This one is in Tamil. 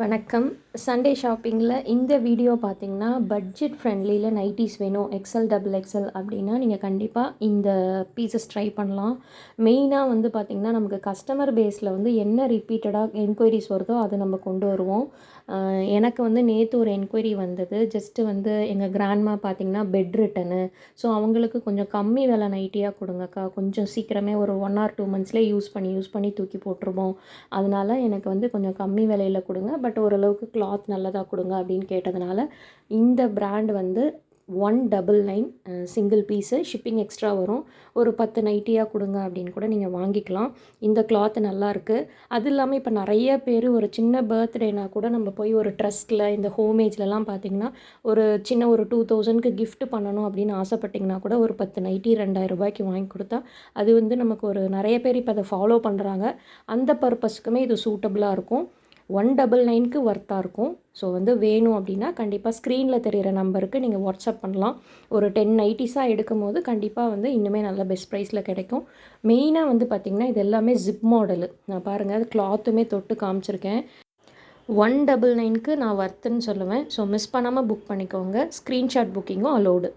வணக்கம். சண்டே ஷாப்பிங்கில் இந்த வீடியோ பார்த்தீங்கன்னா, பட்ஜெட் ஃப்ரெண்ட்லியில் நைட்டீஸ் வேணும் எக்ஸ்எல், டபுள் எக்ஸ்எல் அப்படின்னா நீங்கள் கண்டிப்பாக இந்த பீசஸ் ட்ரை பண்ணலாம். மெயினாக வந்து பார்த்திங்கன்னா, நமக்கு கஸ்டமர் பேஸில் வந்து என்ன ரிப்பீட்டடாக என்கொயரிஸ் வருதோ அதை நம்ம கொண்டு வருவோம். எனக்கு வந்து நேற்று ஒரு என்கொயரி வந்தது. ஜஸ்ட்டு வந்து எங்கள் கிராண்ட்மா பார்த்திங்கன்னா பெட் ரிட்டனு. ஸோ அவங்களுக்கு கொஞ்சம் கம்மி விலை நைட்டியாக கொடுங்கக்கா, கொஞ்சம் சீக்கிரமே ஒரு 1 ஆர் 2 மந்த்ஸ்லேயே யூஸ் பண்ணி தூக்கி போட்டுருவோம். அதனால் எனக்கு வந்து கொஞ்சம் கம்மி விலையில் கொடுங்க, பட் ஓரளவுக்கு கிளாத் நல்லதாக கொடுங்க அப்படின்னு கேட்டதுனால இந்த பிராண்ட் வந்து 199 சிங்கிள் பீஸு, ஷிப்பிங் எக்ஸ்ட்ரா வரும். ஒரு 10 நைட்டியாக கொடுங்க அப்படின்னு கூட நீங்கள் வாங்கிக்கலாம். இந்த கிளாத் நல்லாயிருக்கு. அது இல்லாமல் இப்போ நிறைய பேர் ஒரு சின்ன பர்த்டேனா கூட நம்ம போய் ஒரு ட்ரஸ்ட்டில் இந்த ஹோமேஜ்லலாம் பார்த்திங்கன்னா ஒரு சின்ன ஒரு 2000க்கு கிஃப்ட் பண்ணணும் அப்படின்னு ஆசைப்பட்டிங்கன்னா கூட ஒரு 10 நைட்டி 2000 ரூபாய்க்கு வாங்கி கொடுத்தா அது வந்து நமக்கு ஒரு நிறைய பேர் இப்போ அதை ஃபாலோ பண்ணுறாங்க. அந்த பர்பஸ்க்குமே இது சூட்டபுளாக இருக்கும். 199க்கு ஒர்த்தாக இருக்கும். ஸோ வந்து வேணும் அப்படின்னா கண்டிப்பாக ஸ்க்ரீனில் தெரிகிற நம்பருக்கு நீங்கள் வாட்ஸ்அப் பண்ணலாம். ஒரு 10 நைட்டிஸாக எடுக்கும் போது கண்டிப்பாக வந்து இன்னுமே நல்ல பெஸ்ட் ப்ரைஸில் கிடைக்கும். மெயினாக வந்து பார்த்திங்கன்னா இது எல்லாமே ஜிப் மாடலு. நான் பாருங்கள், அது கிளாத்துமே தொட்டு காமிச்சிருக்கேன். 199க்கு நான் ஒர்த்துன்னு சொல்லுவேன். ஸோ மிஸ் பண்ணாமல் புக் பண்ணிக்கோங்க. ஸ்க்ரீன்ஷாட் புக்கிங்கும் அலோடு.